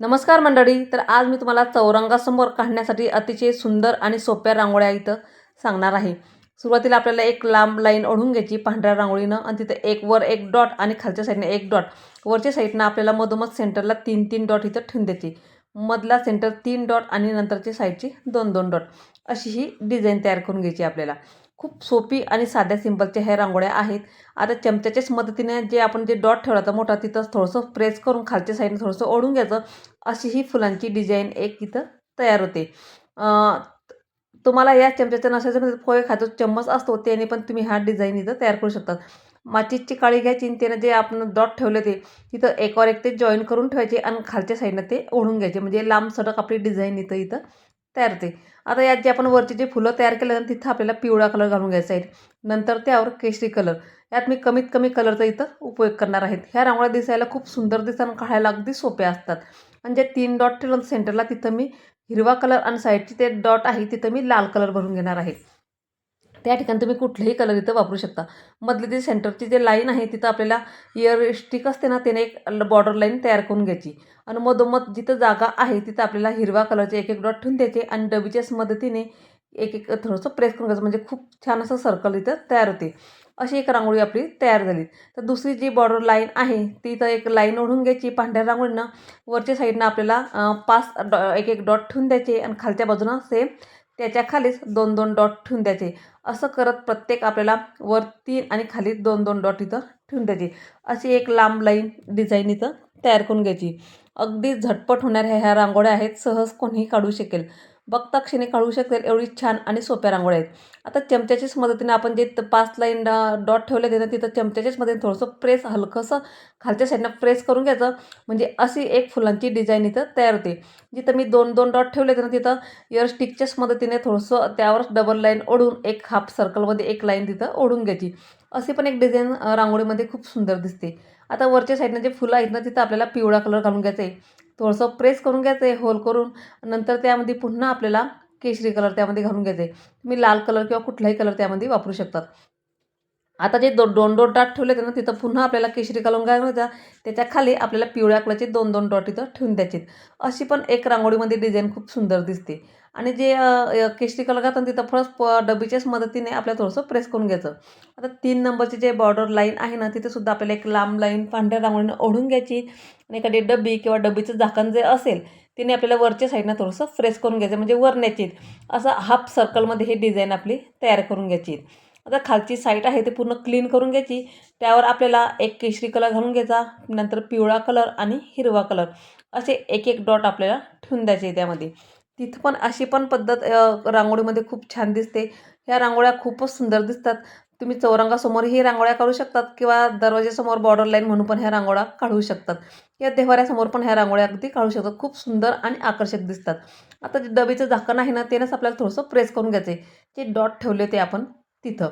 नमस्कार मंडळी. तर आज मी तुम्हाला चौरंगासमोर काढण्यासाठी अतिशय सुंदर आणि सोप्या रांगोळ्या इथं सांगणार आहे. सुरुवातीला आपल्याला एक लांब लाईन ओढून घ्यायची पांढऱ्या रांगोळीनं आणि तिथे एक वर एक डॉट आणि खालच्या साईडने एक डॉट. वरच्या साईडनं आपल्याला मधोमध सेंटरला 3-3 डॉट इथं ठेवून द्यायची. मधला सेंटर 3 डॉट आणि नंतरची साईडची 2-2 डॉट. अशी ही डिझाईन तयार करून घ्यायची आपल्याला. खूप सोपी आणि साध्या सिंपलच्या ह्या रांगोळ्या आहेत. आता चमच्याच्याच मदतीने जे आपण डॉट ठेवला होता मोठा तिथं थोडंसं प्रेस करून खालच्या साईडने थोडंसं ओढून घ्यायचं. अशी ही फुलांची डिझाईन एक इथं तयार होते. तुम्हाला या चमच्याचं नसायचं म्हणजे पोहे खातो चम्मच असतो त्याने पण तुम्ही हा डिझाईन इथं तयार करू शकता. माचीसची काळी घ्यायची आणि त्यानं जे आपण डॉट ठेवले ते तिथं एकावर एक ते जॉईन करून ठेवायचे आणि खालच्या साईडनं ते ओढून घ्यायचे म्हणजे लांब सडक आपली डिझाईन इथं इथं तयार होते. आता यात जे आपण वरची जे फुलं तयार केले ना तिथं आपल्याला पिवळा कलर घालून घ्यायचा आहे. नंतर त्यावर केशरी कलर. यात मी कमीत कमी कलरचा इथं उपयोग करणार आहेत. ह्या रांगोळ्या दिसायला खूप सुंदर दिसतात आणि काढायला अगदी सोप्या असतात. आणि जे 3 डॉट ठेवलं सेंटरला तिथं मी हिरवा कलर आणि साईडची ते डॉट आहे तिथं मी लाल कलर भरून घेणार आहे. त्या ठिकाणी तुम्ही कुठलेही कलर इथं वापरू शकता. मधली जी सेंटरची जे लाईन आहे तिथं आपल्याला इयर स्टिक असते ना त्याने एक बॉर्डर लाईन तयार करून घ्यायची आणि मधोमध जिथं जागा आहे तिथं आपल्याला हिरवा कलरचे एक एक डॉट ठेवून द्यायचे आणि डबीच्याच मदतीने एक एक थोडंसं प्रेस करून घ्यायचं म्हणजे खूप छान असं सर्कल इथं तयार होते. अशी एक रांगोळी आपली तयार झाली. तर दुसरी जी बॉर्डर लाईन आहे ती इथं एक लाईन ओढून घ्यायची पांढऱ्या रांगोळीनं. वरच्या साईडनं आपल्याला 5 एक एक डॉट ठेवून द्यायचे आणि खालच्या बाजूनं सेम त्याच्या खालीच 2-2 डॉट ठेवून द्यायचे. असं करत प्रत्येक आपल्याला वर 3 आणि खाली 2-2 डॉट इथं ठेवून द्यायची. अशी एक लांब लाईन डिझाईन इथं तयार करून घ्यायची. अगदी झटपट होणाऱ्या ह्या रांगोळ्या आहेत. सहज कोणीही काढू शकेल. बघता क्षणी काढू शकेल एवढी छान आणि सोप्या रांगोळ्या आहेत. आता चमच्याच्याच मदतीने आपण जे 5 लाईन डॉट ठेवले ना तिथं चमच्याच्याच मदतीने थोडंसं प्रेस हलकंसं खालच्या साईडनं प्रेस करून घ्यायचं. म्हणजे अशी एक फुलांची डिझाईन इथं तयार होते. जिथं मी 2-2 डॉट ठेवले ना तिथं एअर स्टिकच्याच मदतीने थोडंसं त्यावर डबल लाईन ओढून एक हाफ सर्कलमध्ये एक लाईन तिथं ओढून घ्यायची. अशी पण एक डिझाईन रांगोळीमध्ये खूप सुंदर दिसते. आता वरच्या साईडनं जे फुलं आहेत ना तिथं आपल्याला पिवळा कलर घालून घ्यायचा आहे. थोडंसं प्रेस करून घ्यायचं आहे होल करून. नंतर त्यामध्ये पुन्हा आपल्याला केशरी कलर त्यामध्ये घालून घ्यायचा आहे. तुम्ही लाल कलर किंवा कुठलाही कलर त्यामध्ये वापरू शकतात. आता जे 2-2 डॉट ठेवले ना तिथं पुन्हा आपल्याला केशरी कलर घालायचा. त्याच्या खाली आपल्याला पिवळ्या कलरचे 2-2 डॉट इथं ठेवून द्यायचे. अशी पण एक रांगोळीमध्ये डिझाईन खूप सुंदर दिसते. आणि जे केशरी कलर घालतात तिथं फर्स्ट डबीच्याच मदतीने आपल्याला थोडंसं प्रेस करून घ्यायचं. आता 3 नंबरची जे बॉर्डर लाईन आहे ना तिथे सुद्धा आपल्याला एक लांब लाईन पांढऱ्या रांगोळीनं ओढून घ्यायची आणि एखादी डबी किंवा डबीचं झाकण जे असेल तिने आपल्याला वरच्या साईडनं थोडंसं प्रेस करून घ्यायचं म्हणजे वर न्यायची. असं हाफ सर्कलमध्ये ही डिझाईन आपली तयार करून घ्यायची. आता खालची साईड आहे ते पूर्ण क्लीन करून घ्यायची. त्यावर आपल्याला एक केशरी कलर घालून घ्यायचा. नंतर पिवळा कलर आणि हिरवा कलर असे एक एक डॉट आपल्याला ठेवून द्यायचे त्यामध्ये. तिथं पण अशी पण पद्धत रांगोळीमध्ये खूप छान दिसते. ह्या रांगोळ्या खूपच सुंदर दिसतात. तुम्ही चौरंगासमोरही रांगोळ्या काढू शकतात किंवा दरवाजासमोर बॉर्डर लाईन म्हणून पण ह्या रांगोळ्या काढू शकतात. या देव्हाऱ्यासमोर पण ह्या रांगोळ्या अगदी काढू शकतात. खूप सुंदर आणि आकर्षक दिसतात. आता जे डबीचं झाकण आहे ना त्यानंच आपल्याला थोडंसं प्रेस करून घ्यायचं आहे. जे डॉट ठेवले ते आपण तिथं.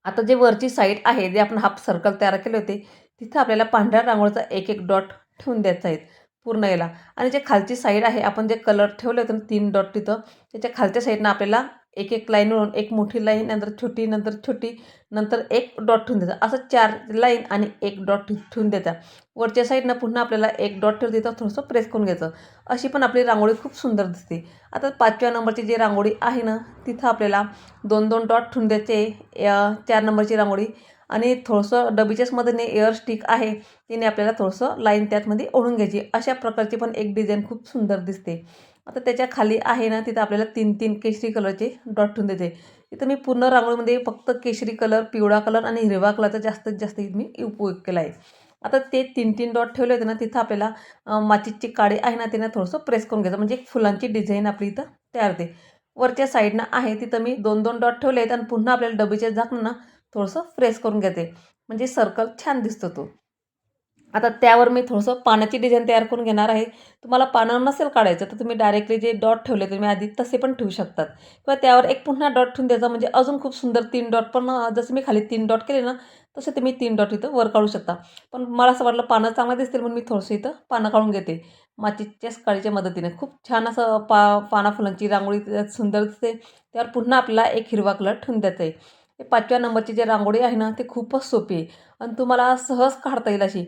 आता जे वरची साईड आहे, जे आपण हाफ सर्कल तयार केले होते, तिथं आपल्याला पांढऱ्या रांगोळीचा एक एक डॉट ठेवून द्यायचा आहे पूर्ण याला. आणि जे खालची साईड आहे, आपण जे कलर ठेवले होते ना 3 डॉट तिथं, त्याच्या खालच्या साईडनं आपल्याला एक एक लाईनवरून एक मोठी लाईन, नंतर छोटी, नंतर छोटी, नंतर एक डॉट ठेवून द्यायचा. असं 4 लाईन आणि एक डॉट ठेवून द्यायचा. वरच्या साईडनं पुन्हा आपल्याला एक डॉट ठेवून तिथं थोडंसं प्रेस करून घ्यायचं. अशी पण आपली रांगोळी खूप सुंदर दिसते. आता 5व्या नंबरची जी रांगोळी आहे ना, तिथं आपल्याला 2-2 डॉट ठेवून द्यायचे. 4 नंबरची रांगोळी आणि थोडंसं डबीच्याच मदतीने एअर स्टिक आहे तिने आपल्याला थोडंसं लाईन त्यातमध्ये ओढून घ्यायची. अशा प्रकारची पण एक डिझाईन खूप सुंदर दिसते. आता त्याच्या खाली आहे ना तिथं आपल्याला 3-3 केशरी कलरचे डॉट ठेवून द्यायचे. इथं मी पूर्ण रांगोळीमध्ये फक्त केशरी कलर, पिवळा कलर आणि हिरवा कलरचा जास्तीत जास्त मी उपयोग केला आहे. आता ते 3-3 डॉट ठेवले होते ना तिथं आपल्याला माचीसची काडी आहे ना तिनं थोडंसं प्रेस करून घ्यायचं म्हणजे एक फुलांची डिझाईन आपली इथं तयार होते. वरच्या साईडनं आहे तिथं मी 2-2 डॉट ठेवले आहेत आणि पुन्हा आपल्याला डबीच्या झाकणानं थोडंसं प्रेस करून घेते. म्हणजे सर्कल छान दिसतो तो. आता त्यावर मी थोडंसं पानाची डिझाईन तयार करून घेणार आहे. तुम्हाला पानं नसेल काढायचं तर तुम्ही डायरेक्टली जे डॉट ठेवले तुम्ही आधी तसे पण ठेवू शकतात किंवा त्यावर एक पुन्हा डॉट ठेवून द्यायचा म्हणजे अजून खूप सुंदर 3 डॉट पण जसं मी खाली 3 डॉट केले ना तसे तुम्ही 3 डॉट इथं वर काढू शकता. पण मला असं वाटलं पानं चांगलं दिसतील म्हणून मी थोडंसं इथं पानं काढून घेते माचीसच्या काडीच्या मदतीने. खूप छान असं पाना फुलांची रांगोळी त्यात सुंदर दिसते. त्यावर पुन्हा आपल्याला एक हिरवा कलर ठेवून द्यायचा आहे. ते 5व्या नंबरची जी रांगोळी आहे ना ती खूपच सोपी आहे आणि तुम्हाला सहज काढता येईल अशी.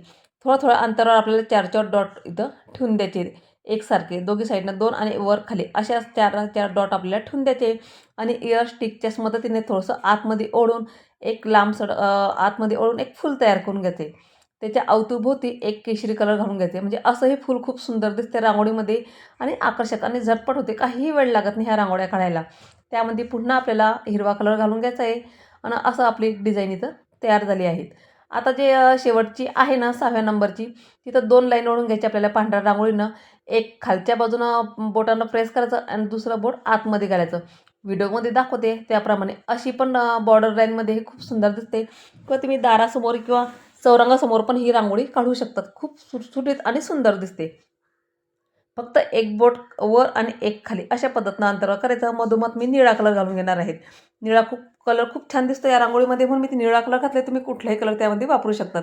थोडं अंतरावर आपल्याला 4-4 डॉट इथं ठेवून द्यायचे एकसारखे, दोघी साईडनं 2 आणि वर खाली अशा 4 डॉट आपल्याला ठेवून द्यायचे. आणि इयर स्टिकच्या मदतीने थोडंसं आतमध्ये ओढून एक लांबसड आतमध्ये ओढून एक फूल तयार करून घ्यायचे. त्याच्या अवतीभोवती एक केशरी कलर घालून घ्यायचे. म्हणजे असं हे फूल खूप सुंदर दिसते रांगोळीमध्ये आणि आकर्षक आणि झटपट होते. काहीही वेळ लागत नाही ह्या रांगोळ्या काढायला. त्यामध्ये पुन्हा आपल्याला हिरवा कलर घालून घ्यायचा आहे आणि असं आपली डिझाईन इथं तयार झाली आहेत. आता जे शेवटची आहे ना 6व्या नंबरची, तिथं 2 लाईन ओढून घ्यायची आपल्याला पांढऱ्या रांगोळीनं. एक खालच्या बाजूनं बोटानं प्रेस करायचं आणि दुसरं बोट आतमध्ये घालायचं. व्हिडिओमध्ये दाखवते त्याप्रमाणे अशी पण बॉर्डर लाईनमध्ये हे खूप सुंदर दिसते. किंवा तुम्ही दारासमोर किंवा चौरंगासमोर पण ही रांगोळी काढू शकतात. खूप सुटसुटीत आणि सुंदर दिसते. फक्त एक बोट वर आणि एक खाली अशा पद्धतीनं अंतरावर करायचं. मधोमध मी निळा कलर घालून घेणार आहेत. निळा कलर खूप छान दिसतो या रांगोळीमध्ये, म्हणून मी ती निळा कलर घातले. तुम्ही कुठलाही कलर त्यामध्ये वापरू शकतात.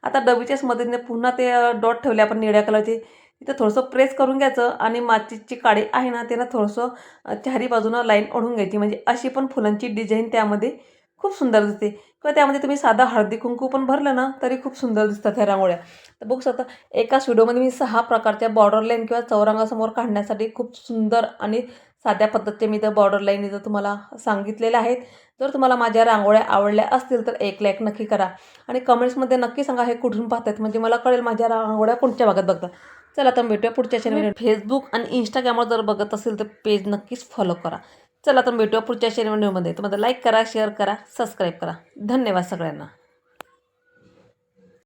आता डबीच्याच मदतीने पुन्हा ते डॉट ठेवले आपण निळ्या कलरचे. तिथं थोडंसं प्रेस करून घ्यायचं आणि माचीची काडी आहे ना त्यानं थोडंसं चारी बाजूनं लाईन ओढून घ्यायची. म्हणजे अशी पण फुलांची डिझाईन त्यामध्ये खूप सुंदर दिसते. किंवा त्यामध्ये तुम्ही साधा हळदी कुंकू पण भरलं ना तरी खूप सुंदर दिसतात ह्या रांगोळ्या. तर बघू शकता एकाच व्हिडिओमध्ये मी 6 प्रकारच्या बॉर्डर लाईन किंवा चौरंगासमोर काढण्यासाठी खूप सुंदर आणि साध्या पद्धतीचे मी इथं बॉर्डर लाईन इथं तुम्हाला सांगितलेल्या आहेत. जर तुम्हाला माझ्या रांगोळ्या आवडल्या असतील तर एक लाईक नक्की करा आणि कमेंट्समध्ये नक्की सांगा हे कुठून पाहतात, म्हणजे मला कळेल माझ्या रांगोळ्या कोणत्या भागात बघता. चला तर भेटूया पुढच्या चॅनलमध्ये. फेसबुक आणि इंस्टाग्रामवर जर बघत असेल तर पेज नक्कीच फॉलो करा. चला तर भेटूया पुढच्या व्हिडिओमध्ये. तुम्हाला लाईक करा, शेअर करा, सबस्क्राईब करा. धन्यवाद सगळ्यांना.